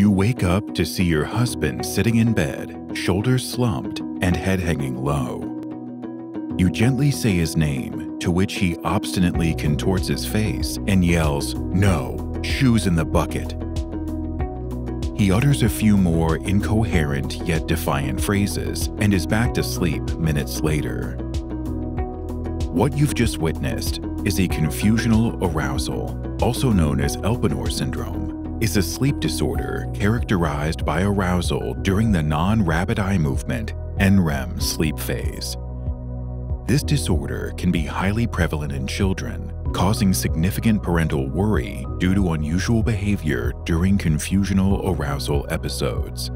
You wake up to see your husband sitting in bed, shoulders slumped and head hanging low. You gently say his name, to which he obstinately contorts his face and yells, "No, shoes in the bucket." He utters a few more incoherent yet defiant phrases and is back to sleep minutes later. What you've just witnessed is a confusional arousal, also known as Elpenor syndrome, is a sleep disorder characterized by arousal during the non-rapid eye movement (NREM) sleep phase. This disorder can be highly prevalent in children, causing significant parental worry due to unusual behavior during confusional arousal episodes.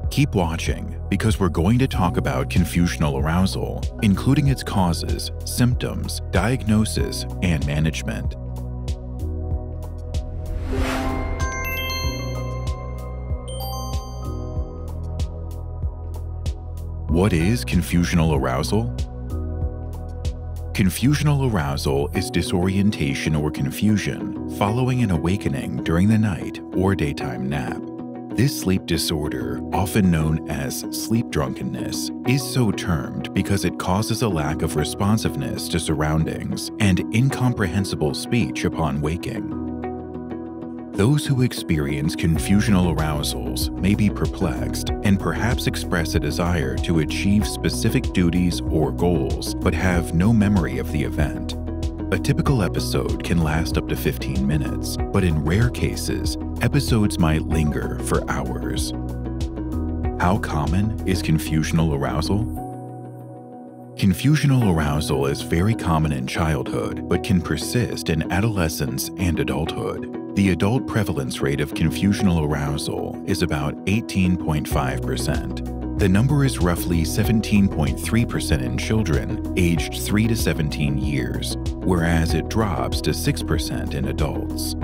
Keep watching because we're going to talk about confusional arousal, including its causes, symptoms, diagnosis, and management. What is confusional arousal? Confusional arousal is disorientation or confusion following an awakening during the night or daytime nap. This sleep disorder, often known as sleep drunkenness, is so termed because it causes a lack of responsiveness to surroundings and incomprehensible speech upon waking. Those who experience confusional arousals may be perplexed and perhaps express a desire to achieve specific duties or goals, but have no memory of the event. A typical episode can last up to 15 minutes, but in rare cases, episodes might linger for hours. How common is confusional arousal? Confusional arousal is very common in childhood, but can persist in adolescence and adulthood. The adult prevalence rate of confusional arousal is about 18.5%. The number is roughly 17.3% in children aged 3 to 17 years, whereas it drops to 6% in adults.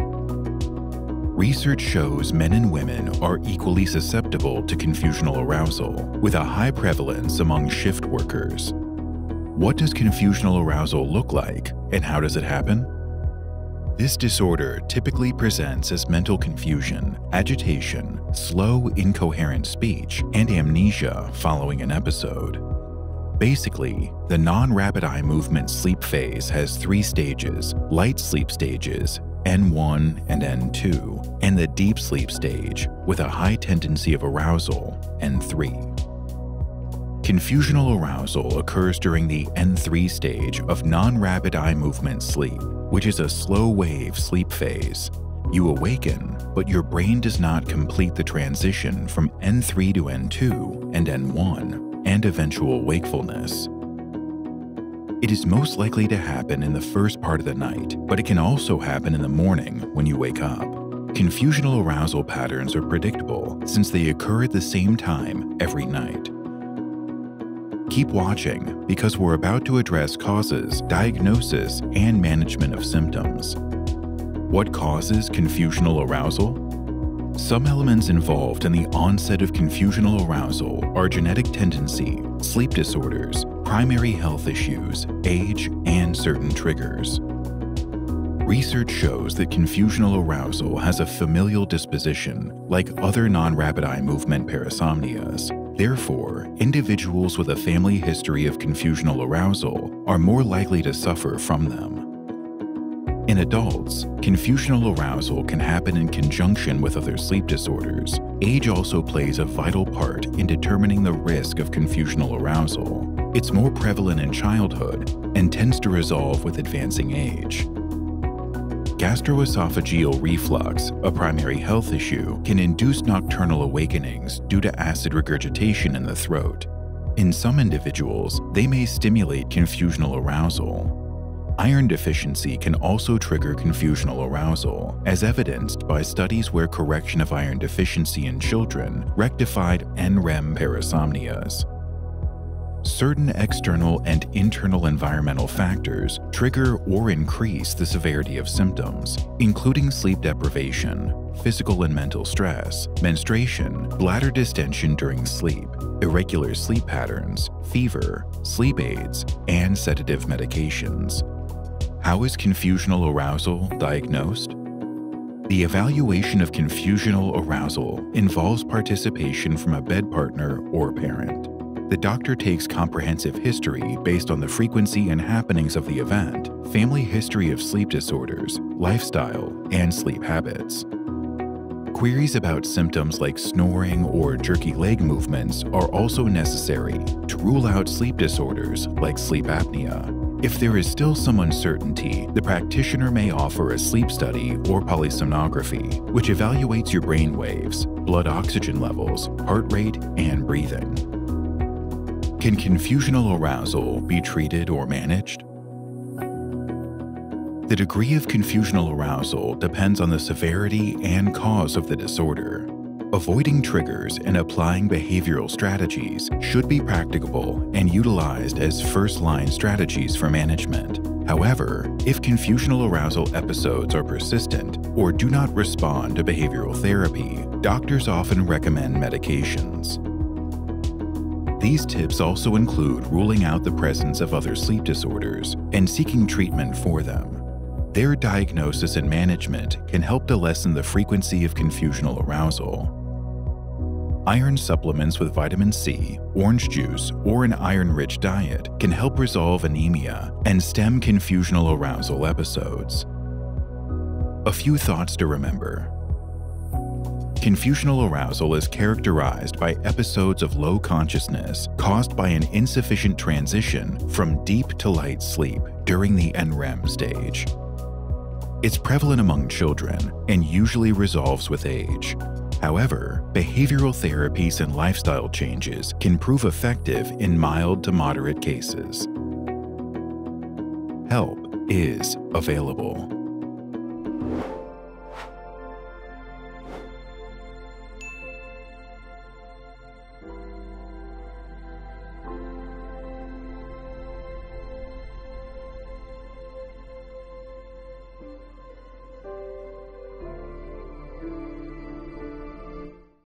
Research shows men and women are equally susceptible to confusional arousal, with a high prevalence among shift workers. What does confusional arousal look like, and how does it happen? This disorder typically presents as mental confusion, agitation, slow, incoherent speech, and amnesia following an episode. Basically, the non-rapid eye movement sleep phase has 3 stages: light sleep stages, N1 and N2, and the deep sleep stage, with a high tendency of arousal, N3. Confusional arousal occurs during the N3 stage of non-rapid eye movement sleep, which is a slow-wave sleep phase. You awaken, but your brain does not complete the transition from N3 to N2 and N1 and eventual wakefulness. It is most likely to happen in the first part of the night, but it can also happen in the morning when you wake up. Confusional arousal patterns are predictable since they occur at the same time every night. Keep watching because we're about to address causes, diagnosis, and management of symptoms. What causes confusional arousal? Some elements involved in the onset of confusional arousal are genetic tendency, sleep disorders, primary health issues, age, and certain triggers. Research shows that confusional arousal has a familial disposition, like other non-rapid eye movement parasomnias. Therefore, individuals with a family history of confusional arousal are more likely to suffer from them. In adults, confusional arousal can happen in conjunction with other sleep disorders. Age also plays a vital part in determining the risk of confusional arousal. It's more prevalent in childhood and tends to resolve with advancing age. Gastroesophageal reflux, a primary health issue, can induce nocturnal awakenings due to acid regurgitation in the throat. In some individuals, they may stimulate confusional arousal. Iron deficiency can also trigger confusional arousal, as evidenced by studies where correction of iron deficiency in children rectified NREM parasomnias. Certain external and internal environmental factors trigger or increase the severity of symptoms, including sleep deprivation, physical and mental stress, menstruation, bladder distension during sleep, irregular sleep patterns, fever, sleep aids, and sedative medications. How is confusional arousal diagnosed? The evaluation of confusional arousal involves participation from a bed partner or parent. The doctor takes comprehensive history based on the frequency and happenings of the event, family history of sleep disorders, lifestyle, and sleep habits. Queries about symptoms like snoring or jerky leg movements are also necessary to rule out sleep disorders like sleep apnea. If there is still some uncertainty, the practitioner may offer a sleep study or polysomnography, which evaluates your brain waves, blood oxygen levels, heart rate, and breathing. Can confusional arousal be treated or managed? The degree of confusional arousal depends on the severity and cause of the disorder. Avoiding triggers and applying behavioral strategies should be practicable and utilized as first-line strategies for management. However, if confusional arousal episodes are persistent or do not respond to behavioral therapy, doctors often recommend medications. These tips also include ruling out the presence of other sleep disorders and seeking treatment for them. Their diagnosis and management can help to lessen the frequency of confusional arousal. Iron supplements with vitamin C, orange juice, or an iron-rich diet can help resolve anemia and stem confusional arousal episodes. A few thoughts to remember. Confusional arousal is characterized by episodes of low consciousness caused by an insufficient transition from deep to light sleep during the N-REM stage. It's prevalent among children and usually resolves with age. However, behavioral therapies and lifestyle changes can prove effective in mild to moderate cases. Help is available.